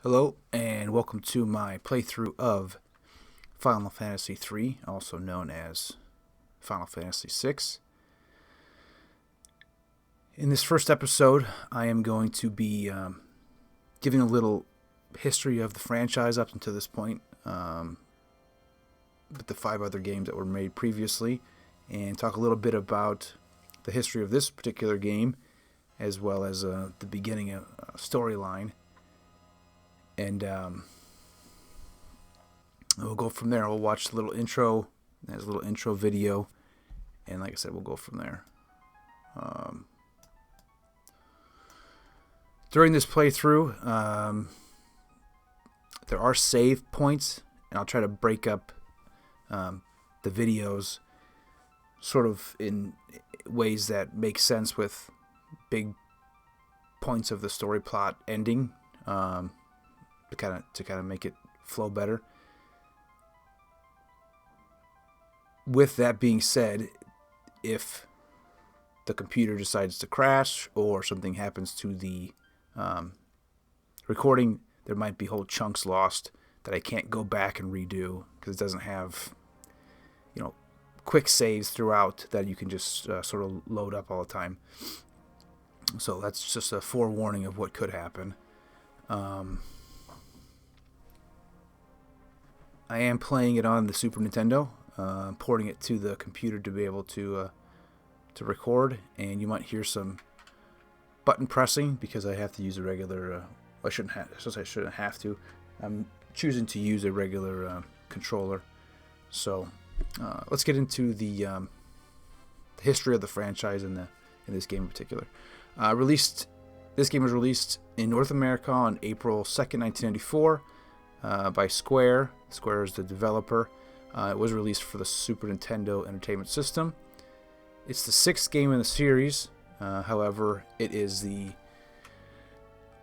Hello, and welcome to my playthrough of Final Fantasy III, also known as Final Fantasy VI. In this first episode, I am going to be giving a little history of the franchise up until this point, with the 5 other games that were made previously, and talk a little bit about the history of this particular game, as well as the beginning of storyline. And we'll go from there. We'll watch a little intro. There's a little intro video. And like I said, we'll go from there. During this playthrough, there are save points. And I'll try to break up the videos sort of in ways that make sense with big points of the story plot ending. To kind of make it flow better. With that being said, if the computer decides to crash or something happens to the recording, there might be whole chunks lost that I can't go back and redo because it doesn't have, quick saves throughout that you can just sort of load up all the time. So that's just a forewarning of what could happen. I am playing it on the Super Nintendo, porting it to the computer to be able to record, and you might hear some button pressing because I have to use a regular. I shouldn't have to. I'm choosing to use a regular controller. So let's get into the history of the franchise in this game in particular. This game was released in North America on April 2nd, 1994. By Square. Square is the developer. It was released for the Super Nintendo Entertainment System. It's the 6th game in the series. However, it is the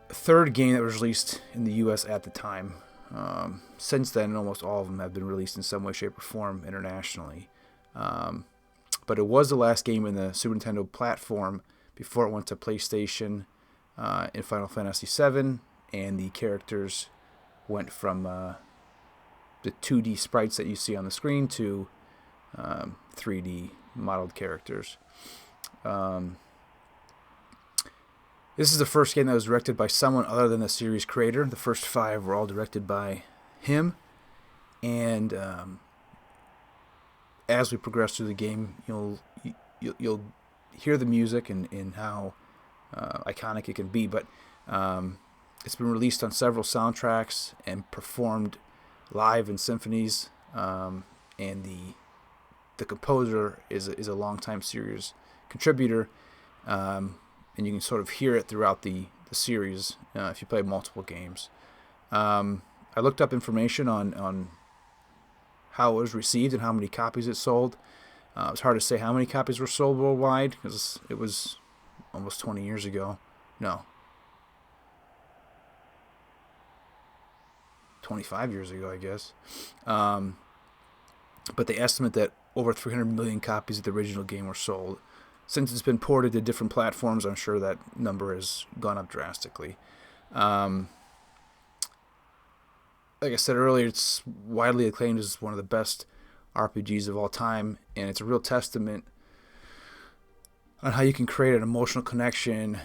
3rd game that was released in the US at the time. Since then, almost all of them have been released in some way, shape, or form internationally. But it was the last game in the Super Nintendo platform before it went to PlayStation in Final Fantasy VII, and the characters went from the 2D sprites that you see on the screen to 3D modeled characters. This is the first game that was directed by someone other than the series creator. The first 5 were all directed by him. And as we progress through the game, you'll hear the music and how iconic it can be. But it's been released on several soundtracks and performed live in symphonies. And the composer is a longtime series contributor. And you can sort of hear it throughout the series if you play multiple games. I looked up information on how it was received and how many copies it sold. It's hard to say how many copies were sold worldwide because it was almost 20 years ago. No. 25 years ago, I guess. But they estimate that over 300 million copies of the original game were sold. Since it's been ported to different platforms, I'm sure that number has gone up drastically. Like I said earlier, it's widely acclaimed as one of the best RPGs of all time, and it's a real testament on how you can create an emotional connection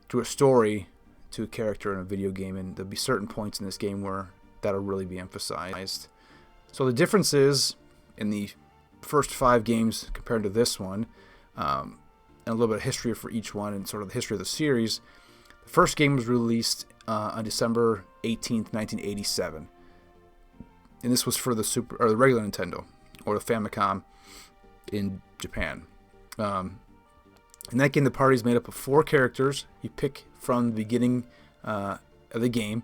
through a story to a character in a video game, and there'll be certain points in this game where that'll really be emphasized. So the differences in the first 5 games compared to this one, and a little bit of history for each one, and sort of the history of the series. The first game was released on December 18th, 1987, and this was for the regular Nintendo or the Famicom in Japan. In that game, the party is made up of 4 characters. You pick from the beginning of the game,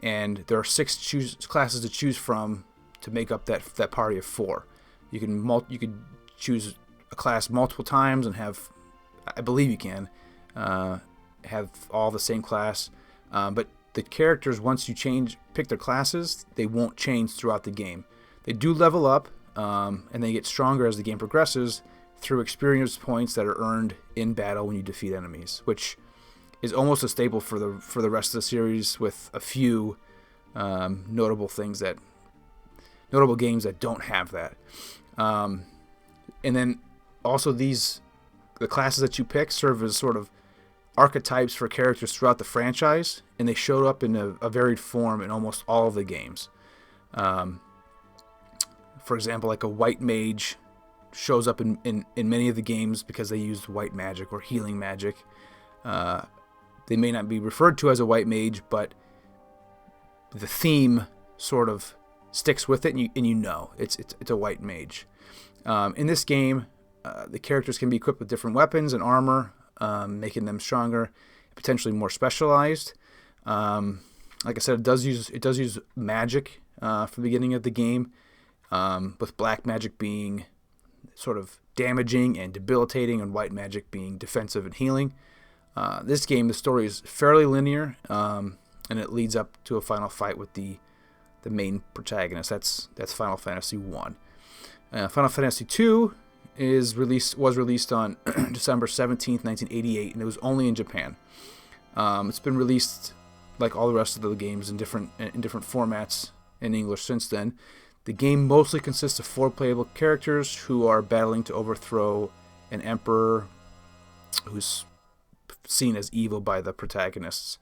and there are 6 classes to choose from to make up that party of 4. You could choose a class multiple times and have, I believe you can, have all the same class. But the characters, once you pick their classes, they won't change throughout the game. They do level up, and they get stronger as the game progresses through experience points that are earned in battle when you defeat enemies, which is almost a staple for the rest of the series, with a few notable games that don't have that. And then also the classes that you pick serve as sort of archetypes for characters throughout the franchise, and they showed up in a varied form in almost all of the games. For example, like a white mage shows up in many of the games because they use white magic or healing magic. They may not be referred to as a white mage, but the theme sort of sticks with it, and you know it's a white mage. In this game, the characters can be equipped with different weapons and armor, making them stronger, potentially more specialized. Like I said, it does use magic for the beginning of the game, with black magic being sort of damaging and debilitating, and white magic being defensive and healing. This game, the story is fairly linear, and it leads up to a final fight with the main protagonist. That's Final Fantasy 1. Final Fantasy 2 was released on December 17th, 1988, and it was only in Japan. It's been released like all the rest of the games in different formats in English since then. The game mostly consists of 4 playable characters who are battling to overthrow an emperor who's seen as evil by the protagonists,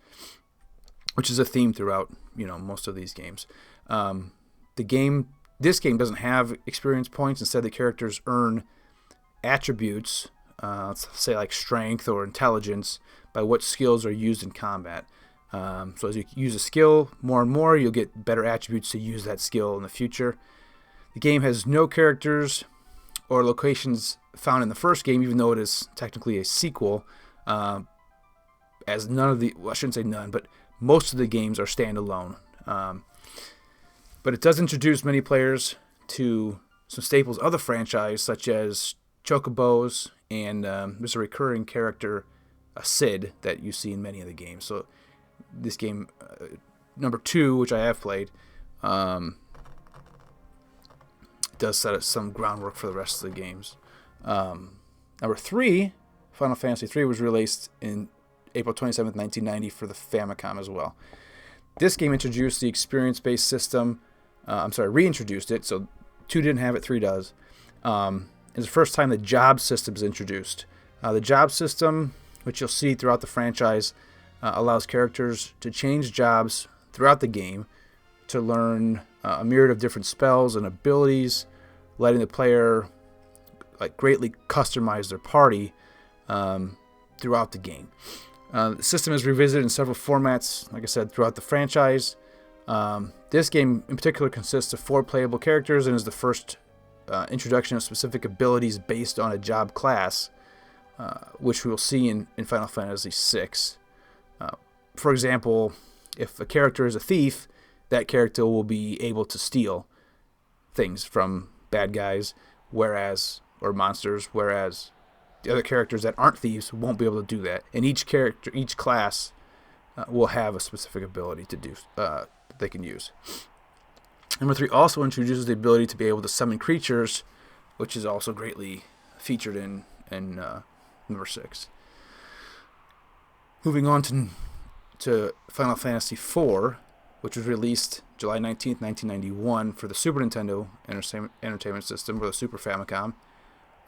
which is a theme throughout most of these games. This game doesn't have experience points. Instead, the characters earn attributes, let's say like strength or intelligence, by what skills are used in combat. So as you use a skill more and more, you'll get better attributes to use that skill in the future. The game has no characters or locations found in the first game, even though it is technically a sequel, as I shouldn't say none, but most of the games are standalone. But it does introduce many players to some staples of the franchise, such as chocobos, and there's a recurring character, Cid, that you see in many of the games. So this game, number 2, which I have played, does set up some groundwork for the rest of the games. Number 3, Final Fantasy 3, was released in April 27th, 1990 for the Famicom as well. This game introduced the experience-based system. Reintroduced it. So 2 didn't have it, 3 does. It's the first time the job system is introduced. The job system, which you'll see throughout the franchise, allows characters to change jobs throughout the game to learn a myriad of different spells and abilities, letting the player greatly customize their party throughout the game. The system is revisited in several formats, like I said, throughout the franchise. This game in particular consists of 4 playable characters and is the first introduction of specific abilities based on a job class, which we will see in Final Fantasy VI. For example, if a character is a thief, that character will be able to steal things from bad guys, or monsters, whereas the other characters that aren't thieves won't be able to do that. And each class will have a specific ability to do that they can use. Number 3 also introduces the ability to be able to summon creatures, which is also greatly featured in number 6. Moving on to Final Fantasy IV, which was released July 19th, 1991 for the Super Nintendo Entertainment System, or the Super Famicom.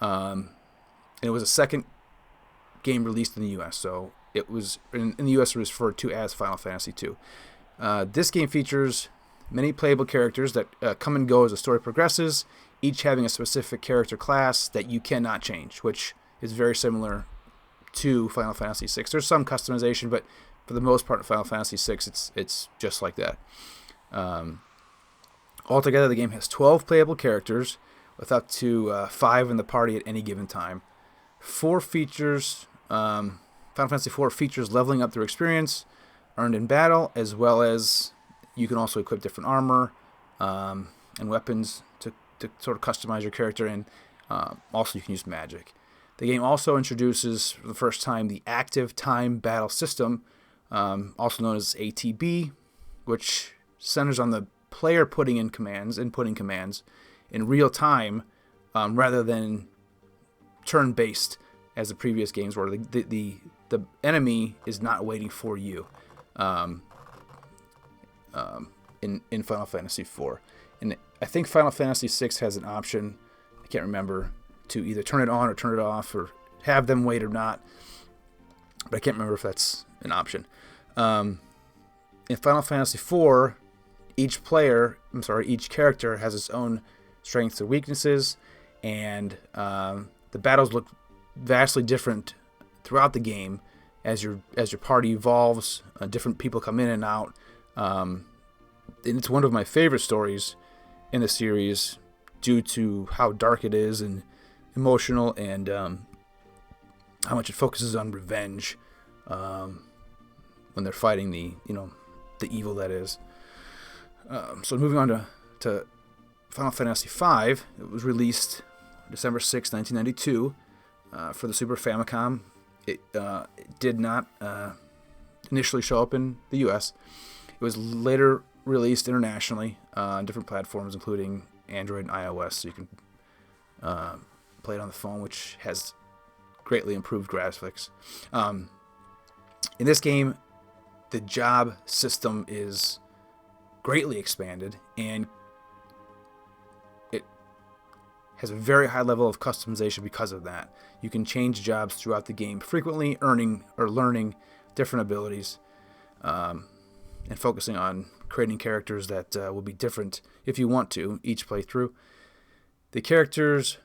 And it was a second game released in the U.S., so it was in the U.S. it was referred to as Final Fantasy II. This game features many playable characters that come and go as the story progresses, each having a specific character class that you cannot change, which is very similar to Final Fantasy VI. There's some customization, but for the most part in Final Fantasy VI, it's just like that. Altogether, the game has 12 playable characters, with up to 5 in the party at any given time. Final Fantasy IV features leveling up through experience earned in battle, as well as you can also equip different armor and weapons to sort of customize your character, and also you can use magic. The game also introduces for the first time the active time battle system, also known as ATB, which centers on the player inputting commands in real time rather than turn-based as the previous games were. The the enemy is not waiting for you. In Final Fantasy IV. And I think Final Fantasy VI has an option, I can't remember, to either turn it on or turn it off, or have them wait or not. But I can't remember if that's an option. In Final Fantasy IV, each character has its own strengths and weaknesses, and the battles look vastly different throughout the game as your party evolves. Different people come in and out. And it's one of my favorite stories in the series due to how dark it is and emotional, and how much it focuses on revenge when they're fighting the evil that is. So moving on to Final Fantasy V, it was released December 6, 1992 for the Super Famicom. It did not initially show up in the US. It was later released internationally on different platforms, including Android and iOS, so you can play it on the phone, which has greatly improved graphics. In this game, the job system is greatly expanded, and it has a very high level of customization because of that. You can change jobs throughout the game frequently, earning or learning different abilities, and focusing on creating characters that will be different if you want to each playthrough. The characters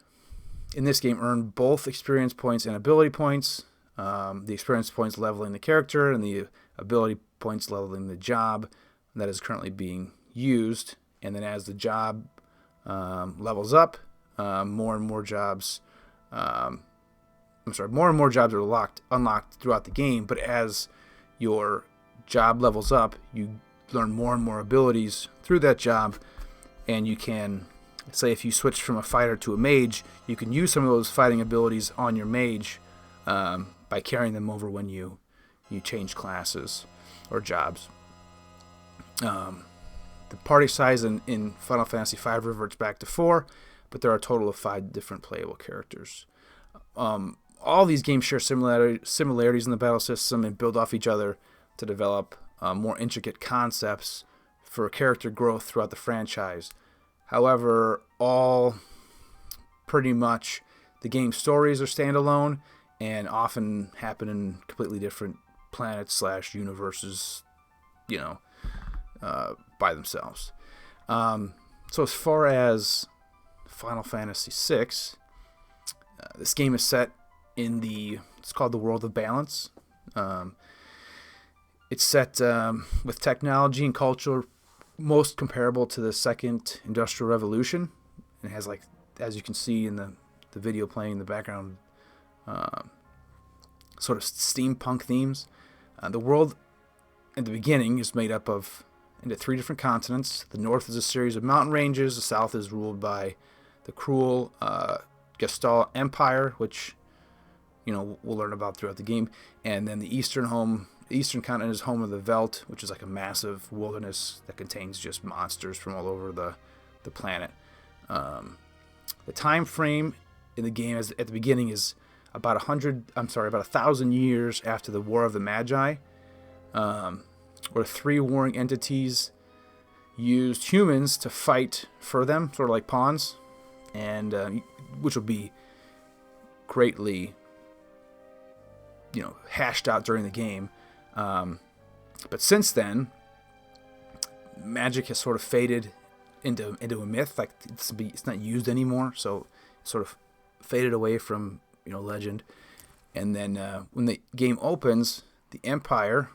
in this game earn both experience points and ability points. The experience points leveling the character, and the ability points leveling the job that is currently being used. And then as the job levels up, more and more jobs are unlocked throughout the game. But as your job levels up, you learn more and more abilities through that job, and you can, say, if you switch from a fighter to a mage, you can use some of those fighting abilities on your mage by carrying them over when you change classes or jobs. The party size in Final Fantasy V reverts back to 4, but there are a total of 5 different playable characters. All these games share similarities in the battle system and build off each other to develop more intricate concepts for character growth throughout the franchise. However, all pretty much the game stories are standalone and often happen in completely different planets / universes, by themselves. So as far as Final Fantasy VI, this game is set in it's called the World of Balance. It's set with technology and culture most comparable to the Second Industrial Revolution. It has, like, as you can see in the video playing in the background, sort of steampunk themes. The world at the beginning is made up of into 3 different continents. The north is a series of mountain ranges. The south is ruled by the cruel Gestalt Empire, which we'll learn about throughout the game. And then the eastern continent is home of the Veldt, which is like a massive wilderness that contains just monsters from all over the planet. The time frame in the game at the beginning is about 1,000 years after the War of the Magi, where 3 warring entities used humans to fight for them, sort of like pawns, and which will be greatly hashed out during the game. But since then, magic has sort of faded into a myth. Like, it's not used anymore, so it sort of faded away from legend. And then when the game opens, the Empire,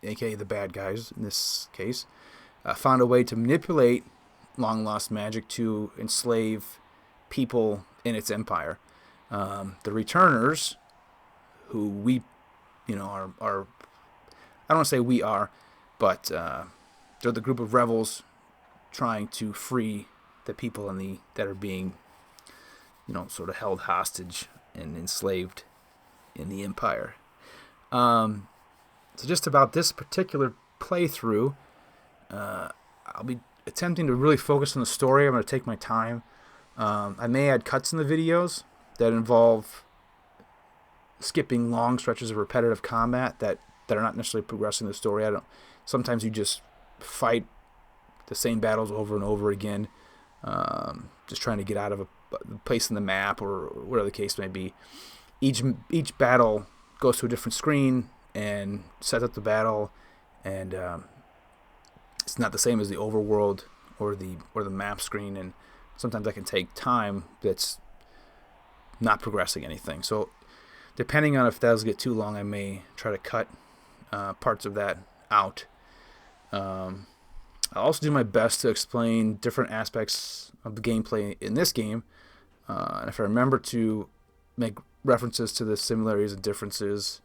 aka the bad guys in this case, found a way to manipulate long lost magic to enslave people in its empire. The Returners, who we are I don't want to say we are, but they're the group of rebels trying to free the people that are being sort of held hostage and enslaved in the Empire. So just about this particular playthrough, I'll be attempting to really focus on the story. I'm going to take my time. I may add cuts in the videos that involve skipping long stretches of repetitive combat that are not necessarily progressing the story. Sometimes you just fight the same battles over and over again, just trying to get out of a place in the map or whatever the case may be. Each battle goes to a different screen and sets up the battle, and it's not the same as the overworld or the map screen, and sometimes that can take time that's not progressing anything. So depending on if that does get too long, I may try to cut parts of that out. I'll also do my best to explain different aspects of the gameplay in this game, and if I remember to make references to the similarities and differences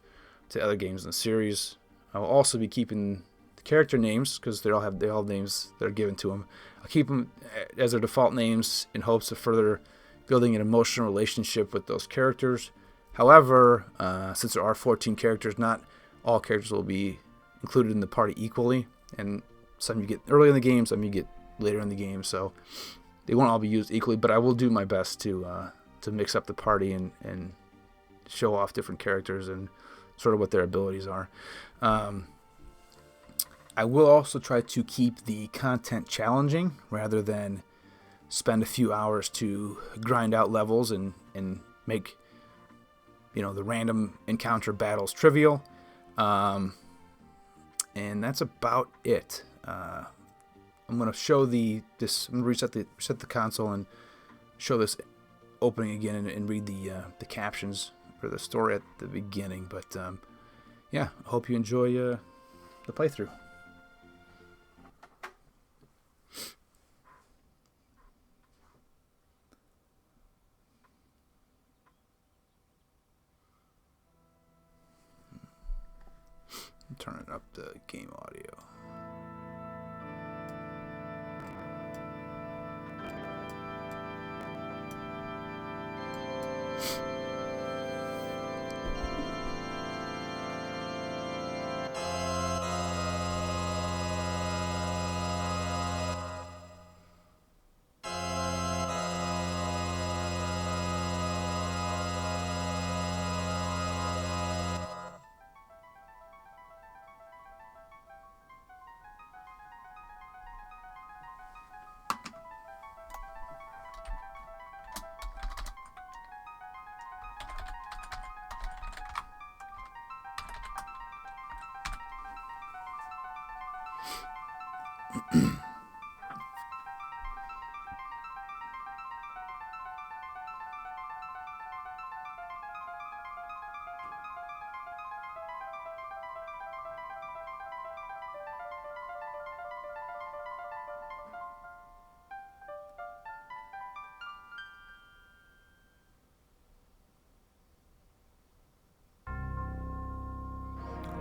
to other games in the series. I will also be keeping the character names because they all have names that are given to them. I'll keep them as their default names in hopes of further building an emotional relationship with those characters. However, since there are 14 characters, not all characters will be included in the party equally, and some you get early in the game, some you get later in the game, so they won't all be used equally, but I will do my best to mix up the party and show off different characters and sort of what their abilities are. I will also try to keep the content challenging rather than spend a few hours to grind out levels and make the random encounter battles trivial. And that's about it. I'm going to show I'm going to reset the console and show this opening again and read the captions for the story at the beginning. But yeah, I hope you enjoy the playthrough. Turning up the game audio.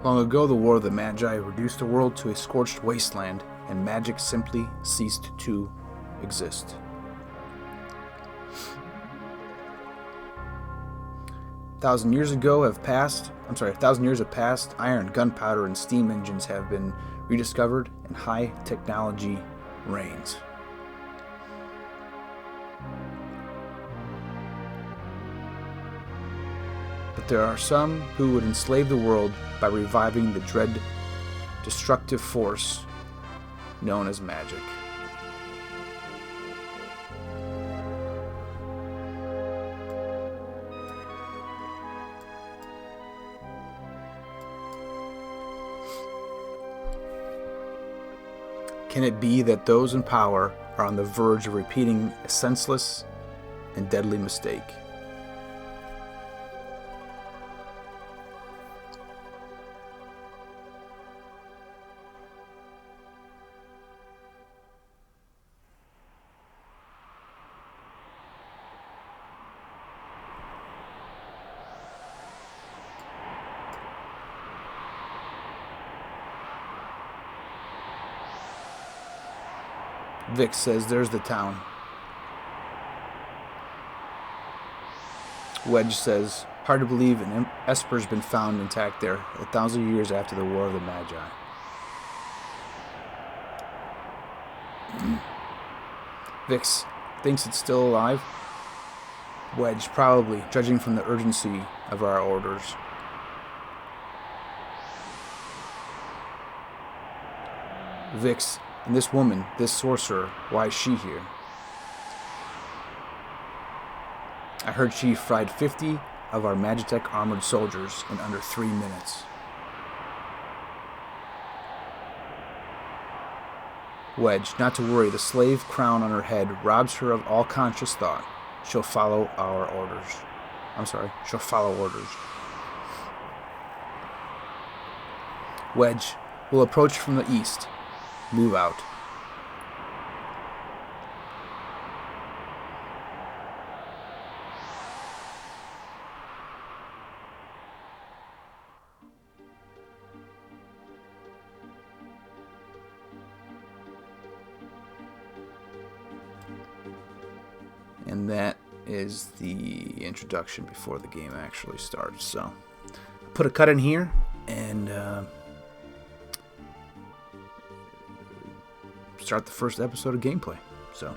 Long ago, the War of the Magi reduced the world to a scorched wasteland, and magic simply ceased to exist. A thousand years have passed, iron, gunpowder, and steam engines have been rediscovered, and high technology reigns. But there are some who would enslave the world by reviving the dread, destructive force known as magic. Can it be that those in power are on the verge of repeating a senseless and deadly mistake? Vix says, "There's the town." Wedge says, "Hard to believe an Esper's been found intact there, 1,000 years after the War of the Magi." Vix thinks it's still alive. Wedge, probably, judging from the urgency of our orders. Vix, and this woman, this sorcerer, why is she here? I heard she fried 50 of our Magitech armored soldiers in under 3 minutes. Wedge, not to worry, the slave crown on her head robs her of all conscious thought. She'll follow our orders. She'll follow orders. Wedge, will approach from the east. Move out. And that is the introduction before the game actually starts. So, put a cut in here and start the first episode of gameplay. So.